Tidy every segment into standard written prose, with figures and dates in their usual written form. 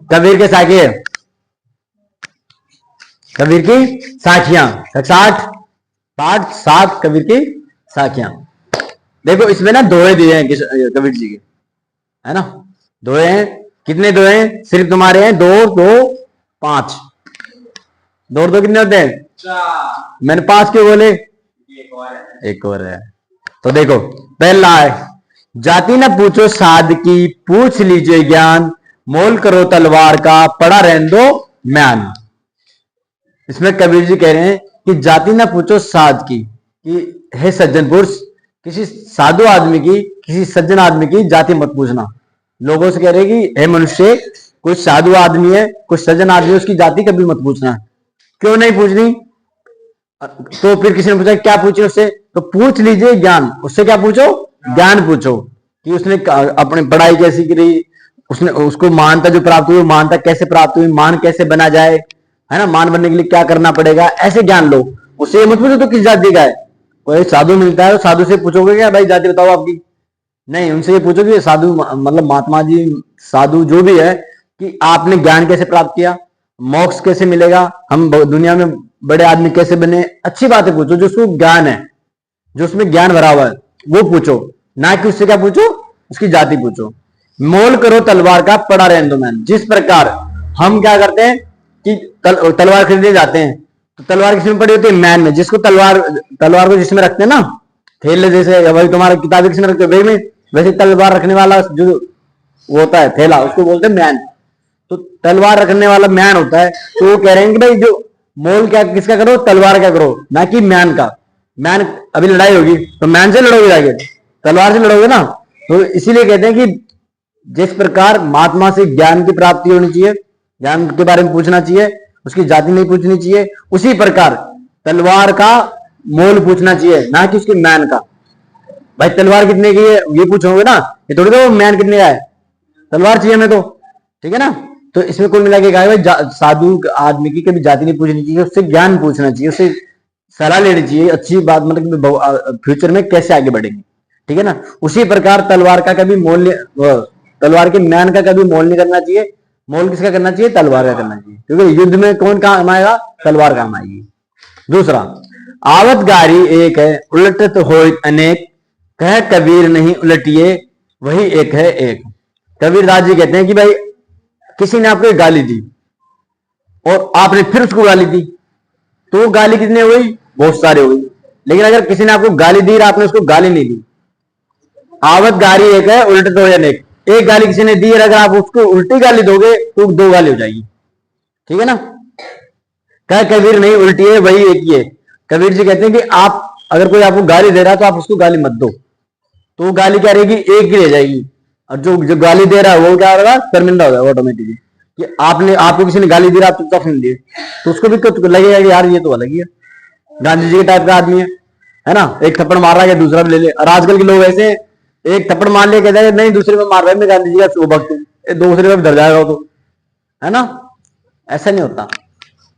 कबीर के साखी, कबीर की साखियां, 60 पाठ 7 कबीर की साखियां। देखो इसमें ना दोहे दिए हैं कबीर जी के, है ना, दोहे हैं। कितने दोहे हैं? सिर्फ तुम्हारे हैं 2 2 5। 2 2 कितने होते हैं? मैंने 5 क्यों बोले? एक और है। तो देखो पहला है, जाति न पूछो साध की, पूछ लीजिए ज्ञान, मोल करो तलवार का, पड़ा रहने दो म्यान। इसमें कबीर जी कह रहे हैं कि जाति न पूछो साध की, कि हे सज्जन पुरुष, किसी साधु आदमी की, किसी सज्जन आदमी की जाति मत पूछना। लोगों से कह रहे कि हे मनुष्य, कोई साधु आदमी है, कोई सज्जन आदमी है, उसकी जाति कभी मत पूछना। क्यों नहीं पूछनी? तो फिर किसी ने पूछा क्या पूछे उससे? तो पूछ लीजिए ज्ञान। उससे क्या पूछो? ज्ञान पूछो कि उसने अपनी पढ़ाई कैसी करी, उसने उसको मानता जो प्राप्त हुई, मानता कैसे प्राप्त हुई, मान कैसे बना जाए, है ना, मान बनने के लिए क्या करना पड़ेगा, ऐसे ज्ञान लो। उससे ये मत पूछो तो किस जाति का है। कोई साधु मिलता है, साधु से पूछोगे क्या भाई जाति बताओ आपकी? नहीं, उनसे ये पूछो कि साधु मतलब महात्मा जी, साधु जो भी है, कि आपने ज्ञान कैसे प्राप्त किया, मोक्ष कैसे मिलेगा, हम दुनिया में बड़े आदमी कैसे बने। अच्छी बातें पूछो, जो उसको ज्ञान है, जो उसमें ज्ञान भरा हुआ है वो पूछो, ना कि उससे क्या पूछो, उसकी जाति पूछो। मोल करो तलवार का, पड़ा रहने दो मैन। जिस प्रकार हम क्या करते हैं कि तलवार खरीदने जाते हैं, तो तलवार किसमें पड़ी होती है? मैन में। जिसको तलवार को जिसमें रखते हैं ना, थैले जैसे, वही तुम्हारा किताबें किसमें रखते हो? बैग में। वैसे तलवार रखने वाला जो वो होता है थैला, उसको बोलते हैं मैन। तो तलवार रखने वाला मैन होता है। तो वो कह रहे हैं कि भाई जो मोल क्या किसका करो, तलवार का करो, ना कि मैन का। मैन, अभी लड़ाई होगी तो मैन से लड़ोगे जाके, तलवार से लड़ोगे ना। तो इसीलिए कहते हैं कि जिस प्रकार महात्मा से ज्ञान की प्राप्ति होनी चाहिए, ज्ञान के बारे में पूछना चाहिए, उसकी जाति नहीं पूछनी चाहिए, उसी प्रकार तलवार का मोल पूछना चाहिए, ना कि उसके मैन का। भाई तलवार कितने की है ये पूछोगे ना, ये थोड़ी तो मैन कितने का है, तलवार चाहिए हमें तो, ठीक है ना। तो इसमें कुल मिला के कहा भाई साधु आदमी की कभी जाति नहीं पूछनी चाहिए, उससे ज्ञान पूछना चाहिए, उससे सलाह लेनी चाहिए, अच्छी बात, मतलब फ्यूचर में कैसे आगे बढ़ेंगे, ठीक है ना। उसी प्रकार तलवार का कभी मोल, तलवार के मैन का कभी मोल नहीं करना चाहिए। मोल किसका करना चाहिए? तलवार का करना चाहिए, क्योंकि युद्ध में कौन काम आएगा? तलवार काम आएगी। दूसरा, आवत गारी एक है, उलटत हो अनेक, कह कबीर नहीं उलटिए, वही एक है एक। कबीरदास जी कहते हैं कि भाई किसी ने आपको गाली दी और आपने फिर उसको गाली दी, तो वो गाली कितनी हुई? बहुत सारी हुई। लेकिन अगर किसी ने आपको गाली दी और आपने उसको गाली नहीं दी, आवत गारी एक है, उलटत हो अनेक। एक गाली किसी ने दी और अगर आप उसको उल्टी गाली दोगे तो 2 गाली हो जाएगी, ठीक है ना। कह कबीर नहीं उल्टी है, वही एक ही है। कबीर जी कहते हैं कि आप अगर कोई आपको गाली दे रहा है तो आप उसको गाली मत दो, तो वो गाली क्या रहेगी? एक ही रह जाएगी। और जो गाली दे रहा है वो क्या होगा? शर्मिंदा होगा ऑटोमेटिकली, कि आपको किसी ने गाली दी, आप चुपचाप सुन लिए, तो उसको भी कुछ लगेगा कि यार ये तो अलग ही है, गांधी जी के टाइप का आदमी है ना, एक थप्पड़ मार रहा है दूसरा भी ले ले। और आजकल के लोग ऐसे, एक थप्पड़ मार लिया कहते हैं नहीं दूसरे में मार रहा है, मैं गांधी जी का शुभ भक्त हूं, दूसरे में डर जाएगा तो, है ना। ऐसा नहीं होता।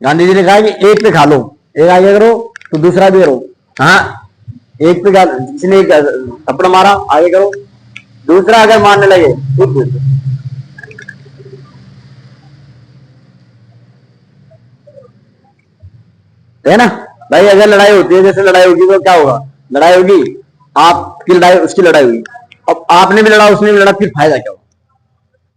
गांधी जी ने कहा कि एक पे खा लो, एक आगे करो तो दूसरा भी करो। हाँ, एक पे किसी ने थप्पड़ मारा, आगे करो, दूसरा अगर मारने लगे तो है ना भाई। अगर लड़ाई होती है, जैसे लड़ाई होगी तो क्या होगा? लड़ाई होगी, आपकी लड़ाई उसकी लड़ाई हुई, अब आपने भी लड़ा उसने भी लड़ा, फिर फायदा क्या होगा?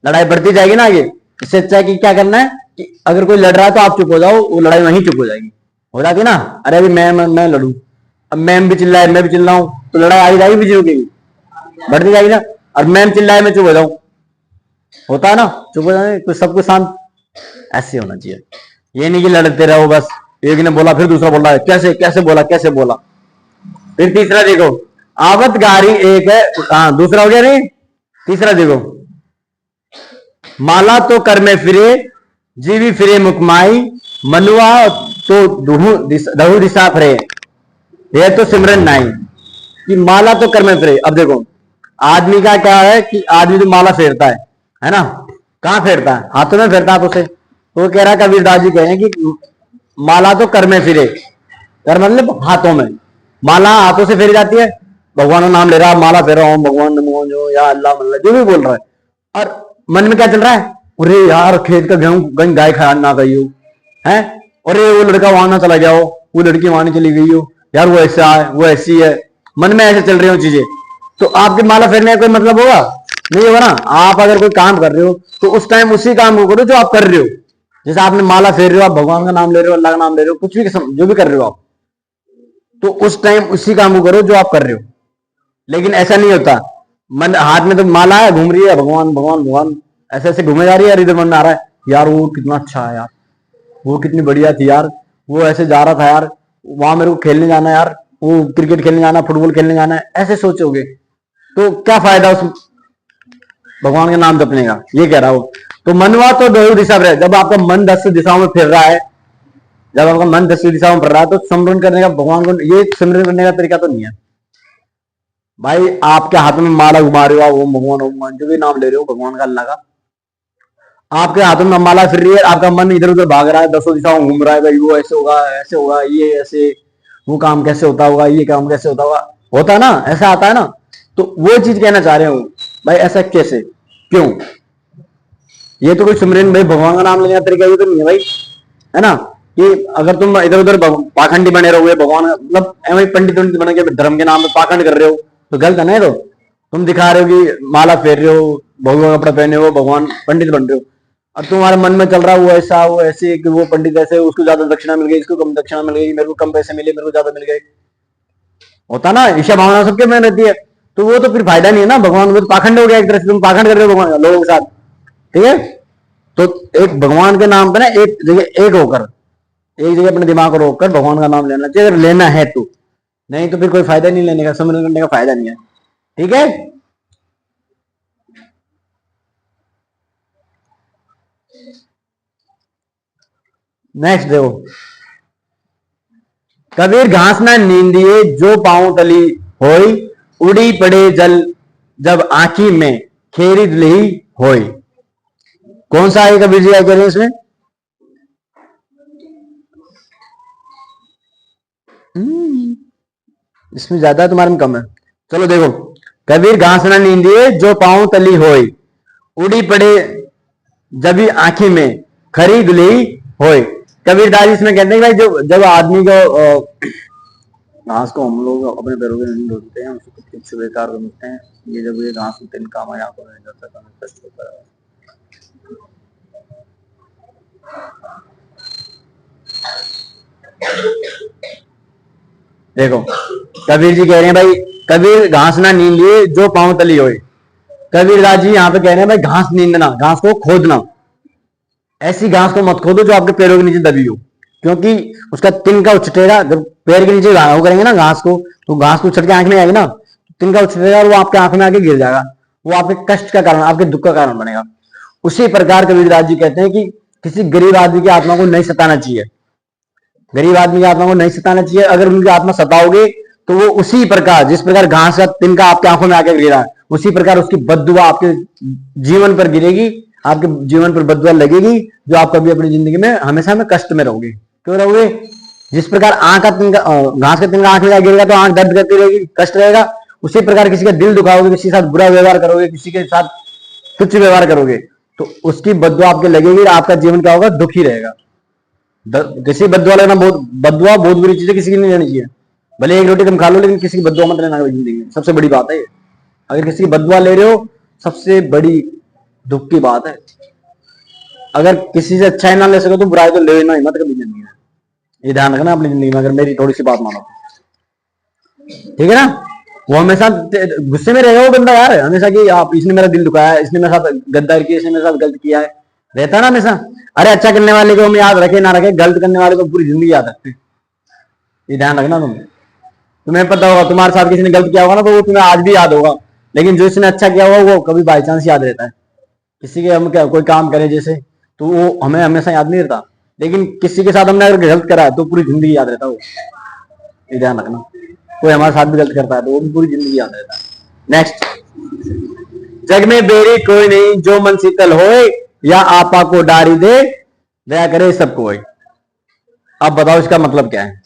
लड़ाई बढ़ती जाएगी ना आगे। इससे अच्छा है कि क्या करना है कि अगर कोई लड़ रहा है तो आप चुप हो जाओ, वो लड़ाई वहीं चुप हो जाएगी, हो जाती ना। अरे अभी मैं लड़ू, अब मैम भी चिल्लाए मैं भी चिल्लाऊं, तो लड़ाई आई जाएगी, बीच रुकेगी, बढ़ती जाएगी ना। और मैम चिल्लाए मैं चुप हो जाऊं, होता है ना, चुप हो जाए तो सब कुछ शांत। ऐसे होना चाहिए, ये नहीं कि लड़ते रहो बस, एक ने बोला फिर दूसरा बोल रहा है कैसे कैसे बोला कैसे बोला। फिर तीसरा देखो, आवत गारी एक है, हाँ दूसरा हो गया नहीं, तीसरा देखो, माला तो कर में फिरे, जीवी फिरे मुकमाई, मनुआ तो दहु दिशा फिरे, यह तो सिमरन नाई। कि माला तो कर में फिरे। अब देखो आदमी का क्या है कि आदमी तो माला फेरता है ना, कहां फेरता है? हाथों में फेरता है उसे। तो कह रहा है कबीरदास जी कह रहे हैं कि माला तो कर में फिरे, कर मतलब हाथों में, माला हाथों से फेरी जाती है, भगवान का नाम ले रहा है, माला फेर रहा हूं, भगवान नमो जो या अल्लाह मल्ला जो भी बोल रहा है, और मन में क्या चल रहा है? अरे यार खेत का गेहूं कहीं गाय खा ना गई हो, है, अरे वो लड़का वहां ना चला गया हो, वो लड़की वहां नहीं चली गई हो, यार वो ऐसा है वो ऐसी है, मन में ऐसे चल रही हो चीजें, तो आपके माला फेरने का कोई मतलब होगा? नहीं होगा ना। आप अगर कोई काम कर रहे हो तो उस टाइम उसी काम को करो जो आप कर रहे हो। जैसे आपने माला फेर रहे हो, आप भगवान का नाम ले रहे हो, अल्लाह का नाम ले रहे हो, कुछ भी जो भी कर रहे हो आप, तो उस टाइम उसी काम को करो जो आप कर रहे हो। लेकिन ऐसा नहीं होता, मन हाथ में तो माला है, घूम रही है भगवान भगवान भगवान, ऐसे ऐसे घूमे जा रही है, यार इधर मन में आ रहा है यार वो कितना अच्छा है यार, वो कितनी बढ़िया थी यार, वो ऐसे जा रहा था यार, वहां मेरे को खेलने जाना है यार, वो क्रिकेट खेलने जाना, फुटबॉल खेलने जाना है, ऐसे सोचोगे तो क्या फायदा उस भगवान का नाम जपने का, ये कह रहा हूं। तो मनवा तो दो दिशा में, जब आपका मन 10 दिशाओं में फिर रहा है, जब आपका मन 10 दिशाओं में फिर रहा है, तो सिमरन करने का भगवान को, ये सिमरन करने का तरीका तो नहीं है भाई। आपके हाथ में माला घुमा रहे हो, ओम भगवान ओम भगवान जो भी नाम ले रहे हो भगवान का अल्लाह का, आपके हाथों में माला फिर रही है, आपका मन इधर उधर भाग रहा है, 10 दिशाओं में घूम रहा है, भाई वो ऐसे होगा ऐसे होगा, ये ऐसे, वो काम कैसे होता होगा, ये काम कैसे होता होगा, होता ना, ऐसा आता है ना। तो वो चीज कहना चाह रहे हूँ भाई, ऐसा कैसे, क्यों? ये तो कोई सिमरन भाई भगवान का नाम लेने का तरीका ये तो नहीं है भाई, है ना। कि अगर तुम इधर उधर पाखंडी बने रहोगे, भगवान मतलब एवं पंडित पंडित बन के धर्म के नाम पे पाखंड कर रहे हो, तो गलत है ना। तो तुम दिखा रहे हो कि माला फेर रहे हो, भगवान कपड़ा पहने हो, भगवान पंडित बन रहे हो, अब तुम्हारे मन में चल रहा है वो ऐसा वो ऐसे, कि वो पंडित ऐसे, उसको ज्यादा दक्षिणा मिल गई, इसको कम दक्षिणा मिल गई, मेरे को कम पैसे मिले, मेरे को ज्यादा मिल गए, होता ना, ईर्ष्या भावना सबके में रहती है। तो वो तो फिर फायदा नहीं है ना, भगवान वो तो पाखंड हो गया एक तरह से, तुम पाखंड कर रहे हो भगवान लोगों के साथ, ठीक है। तो एक भगवान के नाम पे ना एक जगह एक होकर, एक जगह अपने दिमाग को रोककर भगवान का नाम लेना चाहिए, अगर लेना है तो, नहीं तो फिर कोई फायदा नहीं लेने का, समझ करने का फायदा नहीं है, ठीक है। नेक्स्ट देखो, कबीर घास ना नींदिए जो पांव तली होई, उड़ी पड़े जल जब आंखी में खेरी दुलही होई। कौन सा है कबीर जी क्या कह रहे हैं इसमें? इसमें ज्यादा है, तुम्हारे में कम है। चलो देखो, कबीर घास ना नींदिए जो पांव तली होई, उड़ी पड़े जब ही आंखी में खरी दुलही होए। कबीरदास इसमें कहते हैं भाई, जो जब आदमी को घास को हम लोग अपने पैरों के नहीं ढूंढते हैं, उसको कुछ बेकार समझते हैं, ये जब ये घास तिनका हमारे आंखों में जाता है तो हमें कष्ट होता है। देखो, कबीर जी कह रहे हैं भाई, कबीर घास ना नींद लिए जो पांव तली होए। कबीरदास जी यहाँ पे कह रहे हैं भाई, घास नींदना, घास को खोदना, ऐसी घास को मत खोदो जो आपके पैरों के नीचे दबी हो, क्योंकि उसका तिनका उछटेगा, जब पैर के नीचे वो करेंगे ना घास को, तो घास को उछट के आंख में आएगी ना, तिनका उछटेगा और वो आपके आंख में आके गिर जाएगा, वो आपके कष्ट का कारण, आपके दुख का कारण बनेगा। उसी प्रकार कबीरदास जी कहते हैं कि किसी गरीब आदमी की आत्मा को नहीं सताना चाहिए, गरीब आदमी की आत्मा को नहीं सताना चाहिए। अगर उनकी आत्मा सताओगे तो वो उसी प्रकार, जिस प्रकार घास का तिनका आपके आंखों में आके गिरा, उसी प्रकार उसकी बददुआ आपके जीवन पर गिरेगी, आपके जीवन पर बददुआ लगेगी, जो आप कभी अपनी जिंदगी में हमेशा में कष्ट में रहोगे। क्यों रहोगे? जिस प्रकार आंख का तिनका, घास का तिनका आंख में गिरेगा तो आंख दर्द करती रहेगी, कष्ट रहेगा, उसी प्रकार किसी का दिल दुखाओगे, किसी के साथ बुरा व्यवहार करोगे, किसी के साथ तुच्छ व्यवहार करोगे, तो उसकी बददुआ आपके लगेगी और आपका जीवन क्या होगा? दुखी रहेगा। किसी बदुआ लेना बहुत, बदुआ बहुत बुरी चीज है, किसी की नहीं लेनी चाहिए। भले एक रोटी तुम खा लो, लेकिन किसी की बदुआ मत लेना जिंदगी में, सबसे बड़ी बात है ये। अगर किसी की बदुआ ले रहे हो, सबसे बड़ी दुख की बात है। अगर किसी से अच्छा ही ना ले सको तो बुराई तो लेना ही मत कभी जिंदगी में, ये ध्यान रखना अपनी जिंदगी में, अगर मेरी थोड़ी सी बात मानो, ठीक है ना। वो हमेशा गुस्से में रहेगा वो बंदा यार, हमेशा कि आप, इसने मेरा दिल दुखाया, इसने मेरे साथ गद्दार किया, इसने मेरे साथ गलत किया है, रहता है ना हमेशा। अरे अच्छा करने वाले को हम याद रखे ना रखे, गलत करने वाले को पूरी जिंदगी याद रखते, ये ध्यान रखना तुम। तुम्हें पता होगा तुम्हारे साथ किसी ने गलत किया होगा ना, तो वो तुम्हें आज भी याद होगा, लेकिन जो इसने अच्छा किया होगा वो कभी बाई चांस याद रहता है। किसी के हम क्या कोई काम करें जैसे, तो वो हमें हमेशा याद नहीं रहता, लेकिन किसी के साथ हमने अगर गलत करा है तो पूरी जिंदगी याद रहता है वो, ये ध्यान रखना। कोई हमारे साथ भी गलत करता है तो वो भी पूरी जिंदगी याद रहता है। नेक्स्ट, जग में बेरी कोई नहीं जो मन शीतल होए, या आपा को डारी दे दया करे सब कोई। अब बताओ इसका मतलब क्या है?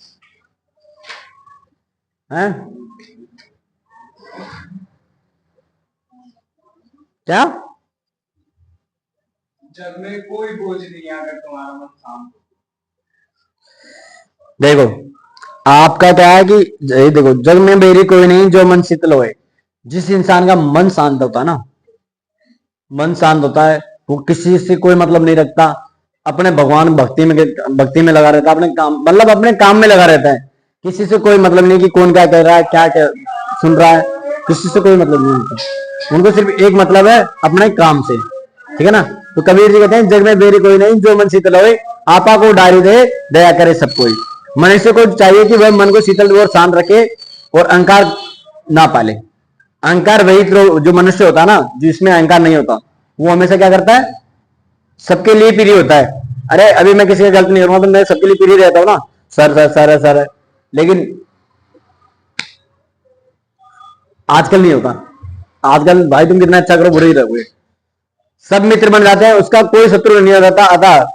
हैं? क्या? जग में कोई बोझ नहीं है अगर तुम्हारा मन शांत हो। देखो आपका क्या है कि ये देखो, जग में मेरी कोई नहीं जो मन शीतल होए। जिस इंसान का मन शांत होता है ना, मन शांत होता है, वो किसी से कोई मतलब नहीं रखता, अपने भगवान भक्ति में लगा रहता है, अपने काम मतलब अपने काम में लगा रहता है। किसी से कोई मतलब नहीं कि कौन क्या कर रहा है, क्या सुन रहा है, किसी से कोई मतलब नहीं होता। उनको सिर्फ एक मतलब है, अपने काम से। ठीक है ना। तो कबीर जी कहते हैं, जग में बेरी कोई नहीं जो मन शीतल होए, आपा को डारी दे दया करे सब कोई। मनुष्य को चाहिए कि वह मन को शीतल और शांत रखे और अहंकार ना पाले। अहंकार वही तो जो मनुष्य होता है ना, जिसमें अहंकार नहीं होता, वो हमेशा क्या करता है, सबके लिए प्रिय होता है। अरे अभी मैं किसी का गलत नहीं करूंगा तो मैं सबके लिए प्रिय रहता हूँ ना, सर सर सर सर। लेकिन आजकल नहीं होता। आजकल भाई तुम कितना अच्छा करो बुरे ही रहोगे, सब मित्र बन जाते हैं, उसका कोई शत्रु नहीं रहता। अतः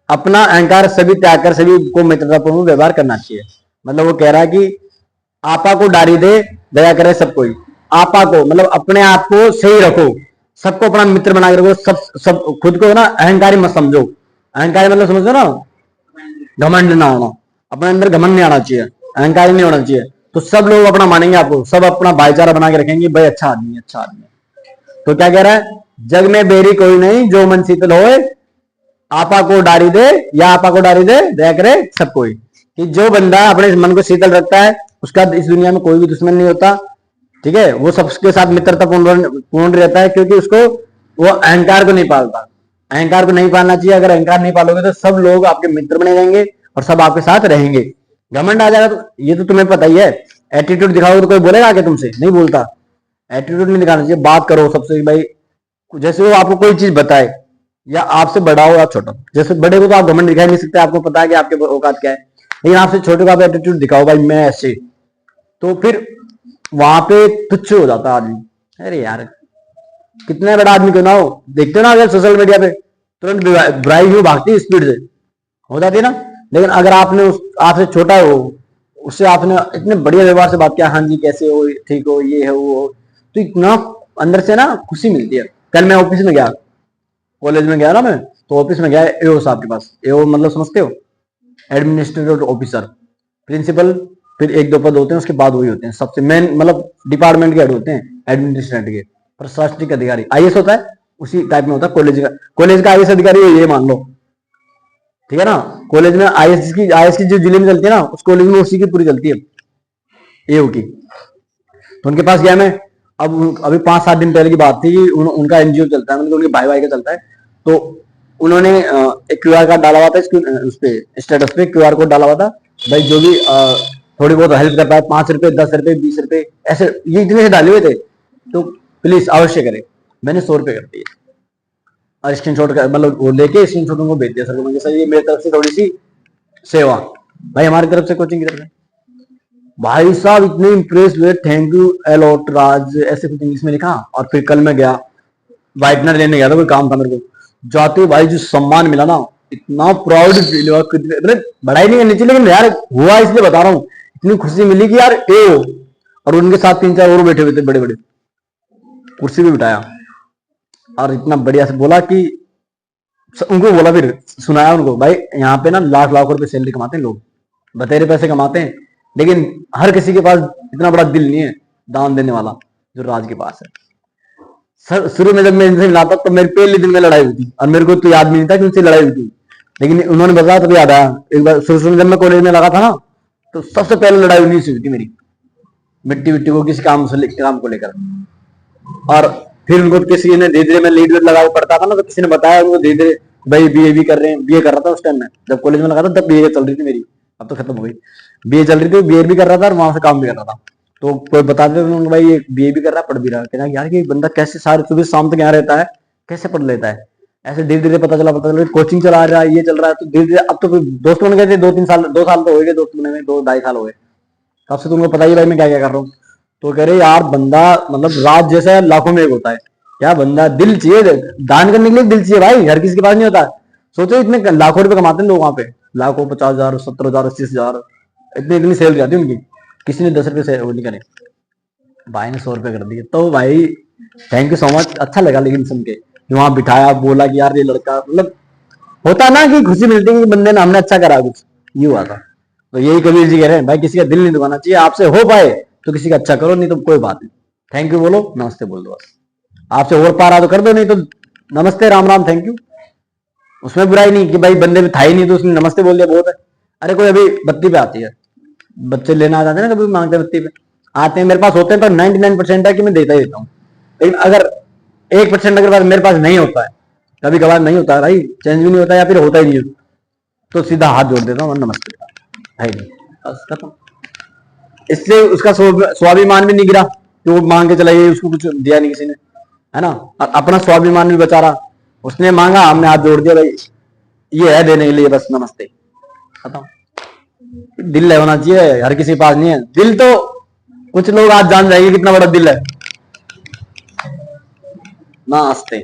अपना अहंकार सभी त्याग कर सभी को मित्रतापूर्ण व्यवहार करना चाहिए। मतलब वो कह रहा है कि आपा को डारी दे दया करे सब कोई। आपा को मतलब अपने आप को सही रखो, सबको अपना मित्र बना के रखो। सब खुद को ना अहंकारी मत समझो। अहंकारी मतलब समझो ना, घमंड ना होना, अपने अंदर घमंड नहीं आना चाहिए, अहंकारी नहीं होना चाहिए। तो सब लोग अपना मानेंगे आपको, सब अपना भाईचारा बना के रखेंगे, भाई अच्छा आदमी अच्छा आदमी। तो क्या कह रहा है, जग में बेरी कोई नहीं जो मन शीतल होए, आपा को डारी दे या आपा को डारी दे दया करे सब कोई। कि जो बंदा अपने मन को शीतल रखता है, उसका इस दुनिया में कोई भी दुश्मन नहीं होता। ठीक है, वो सबके साथ मित्रता पूर्ण रहता है, क्योंकि उसको वो अहंकार को नहीं पालता। अहंकार को नहीं पालना चाहिए। अगर अहंकार नहीं पालोगे तो सब लोग आपके मित्र बने रहेंगे और सब आपके साथ रहेंगे। घमंड आ जाएगा तो ये तो तुम्हें पता ही है। एटीट्यूड दिखाओगे तो कोई बोलेगा आगे तुमसे, नहीं बोलता। एटीट्यूड नहीं दिखाना चाहिए, बात करो सबसे भाई। जैसे वो आपको कोई चीज बताए, या आपसे बड़ा हो या छोटा, जैसे बड़े को तो आप घमंड दिखा नहीं सकते, आपको पता है कि आपके औकात क्या है। लेकिन आपसे छोटे को आप एटीट्यूड दिखाओ, भाई मैं ऐसे, तो फिर वहां पे तुच्छ हो जाता आदमी। अरे यार कितना बड़ा आदमी क्यों ना हो, देखते हो ना अगर सोशल मीडिया पे तुरंत बुराई क्यों भागती स्पीड से, हो जाती है ना। लेकिन अगर आपने आपसे छोटा हो, उससे आपने इतने बढ़िया व्यवहार से बात किया, हाँ जी कैसे हो, ठीक हो, ये है वो हो, तो इतना अंदर से ना खुशी मिलती है। कल मैं ऑफिस में गया, कॉलेज में गया ना मैं, तो ऑफिस में गया एओ साहब के पास। एओ मतलब समझते हो, एडमिनिस्ट्रेटिव ऑफिसर, प्रिंसिपल, फिर एक दो पद होते हैं उसके बाद वही होते हैं सबसे मेन, मतलब डिपार्टमेंट के हेड होते हैं एडमिनिस्ट्रेटिव के, प्रशासनिक अधिकारी आईएएस होता है, उसी टाइप में होता है कॉलेज का आईएएस अधिकारी ये मान लो। ठीक है ना। कॉलेज में आईएएस की जो जिले में चलती है ना, उस कॉलेज में उसी की पूरी चलती है एओ की। तो उनके पास गया मैं। अब अभी 5-7 दिन पहले की बात थी। उनका एनजीओ चलता है, मतलब उनके भाई भाई का चलता है। तो उन्होंने एक क्यूआर कार्ड डाला हुआ था, उस पे स्टेटस पे क्यूआर कोड डाला हुआ था, भाई जो भी थोड़ी बहुत हेल्प कर पाए, 5 रुपए 10 रुपए 20 रुपए ऐसे, ये इतने से डाले हुए थे, तो प्लीज अवश्य करें। मैंने 100 रुपए कर दिए और स्क्रीनशॉट मतलब वो लेके स्क्रीनशॉट उनको भेज दिया सर को, सर ये मेरी तरफ से थोड़ी सी सेवा, भाई हमारी तरफ से, कोचिंग की तरफ से। भाई साहब इतने इंप्रेस हुए, थैंक यू एलॉट राज ऐसे कुछ इंग्लिश में लिखा। और फिर कल मैं गया वाइटनर लेने गया था, कोई काम था मेरे को, जाते भाई जो सम्मान मिला ना, इतना प्राउड फील हुआ। मतलब बड़ाई नहीं करनी चाहिए, लेकिन यार हुआ इसलिए बता रहा हूँ, इतनी खुशी मिली कि यार ए हो। और उनके साथ 3-4 और बैठे हुए थे, बड़े बड़े कुर्सी भी बिठाया और इतना बढ़िया से बोला कि उनको बोला, फिर सुनाया उनको, भाई यहाँ पे ना लाख लाख रुपए सैलरी कमाते हैं लोग, बतेरे पैसे कमाते हैं, लेकिन हर किसी के पास इतना बड़ा दिल नहीं है दान देने वाला जो राज के पास है। सर शुरू में जब मैं इनसे मिला था तो मेरे पहले दिन में लड़ाई हुई थी, और मेरे को तो याद भी नहीं था कि उनसे लड़ाई हुई थी, लेकिन उन्होंने बताया तभी याद आया। एक बार शुरू में जब मैं कॉलेज में लगा था ना, तो सबसे पहले लड़ाई उन्हीं से हुई थी मेरी, मिट्टी विट्टी को किसी काम को लेकर। और फिर उनको किसी ने धीरे धीरे, मैं लीड लगा पड़ता था ना, तो किसी ने बताया उनको धीरे धीरे, भाई बीए भी कर रहे हैं, बीए कर रहा था उस टाइम में, जब कॉलेज में लगा था तब बीए चल रही थी मेरी, अब तो खत्म हो गई। बीए चल रही थी, बीए भी कर रहा था और वहां से काम भी कर रहा था। तो कोई बताते थे भाई ये बीए भी कर रहा है पढ़ भी रहा है, कहना यार ये बंदा कैसे सारे सुबह शाम तक यहाँ रहता है, कैसे पढ़ लेता है। ऐसे धीरे धीरे पता चला कोचिंग चला रहा है, ये चल रहा है, तो धीरे धीरे अब तो दोस्त बन गए थे। 2-3 साल 2 साल तो हो गए दोस्त बने में, 2-2.5 साल हो गए। तब से तुमको पता ही भाई मैं क्या क्या कर रहा हूँ। तो कह रहे यार बंदा मतलब रात जैसा है, लाखों में एक होता है। क्या बंदा, दिल चाहिए दान करने के लिए, दिल चाहिए भाई, हर किसी के पास नहीं होता। सोचो इतने लाखों रुपए कमाते हैं लोग वहां पे, लाखों 50,000 70,000 80,000, इतनी इतनी सैलरी आती है उनकी। किसी ने 10 रुपए से वो नहीं करे, भाई ने 100 रुपए कर दिए। तो भाई थैंक यू सो मच, अच्छा लगा लेकिन सुन के। कि वहां बिठाया, बोला कि यार ये लड़का, मतलब होता ना कि खुशी मिलती है कि बंदे ने हमने अच्छा करा कुछ, ये हुआ था। तो यही कबीर जी कह रहे हैं भाई, किसी का दिल नहीं दुखाना चाहिए, आपसे हो पाए तो किसी का अच्छा करो, नहीं तो कोई बात नहीं, थैंक यू बोलो, नमस्ते बोल दो बस। आपसे हो पा रहा तो कर दो, नहीं तो नमस्ते राम राम थैंक यू, उसमें बुराई नहीं कि भाई बंदे में था ही नहीं तो उसने नमस्ते बोल दिया बहुत है। अरे कोई अभी बत्ती पे आती है, बच्चे लेना आ जाते हैं ना, कभी मांगते हैं बत्ती पे आते हैं, मेरे पास होते हैं तो 99% है कि मैं देता ही देता हूँ। लेकिन अगर 1% अगर मेरे पास नहीं होता है, कभी कभार नहीं होता है भाई, चेंज भी नहीं होता या फिर होता ही नहीं, तो सीधा हाथ जोड़ देता हूँ नमस्ते भाई, बस खत्म। इससे उसका स्वाभिमान भी नहीं गिरा कि वो मांग के चला गया, उसको कुछ दिया नहीं किसी ने, है ना, और अपना स्वाभिमान भी बचा रहा, उसने मांगा हमने हाथ जोड़ दिया भाई, ये है देने के लिए, बस नमस्ते खत्म। दिल होना चाहिए, हर किसी के पास नहीं है दिल, तो कुछ लोग आज जान जाएंगे कितना बड़ा दिल है। नमस्ते।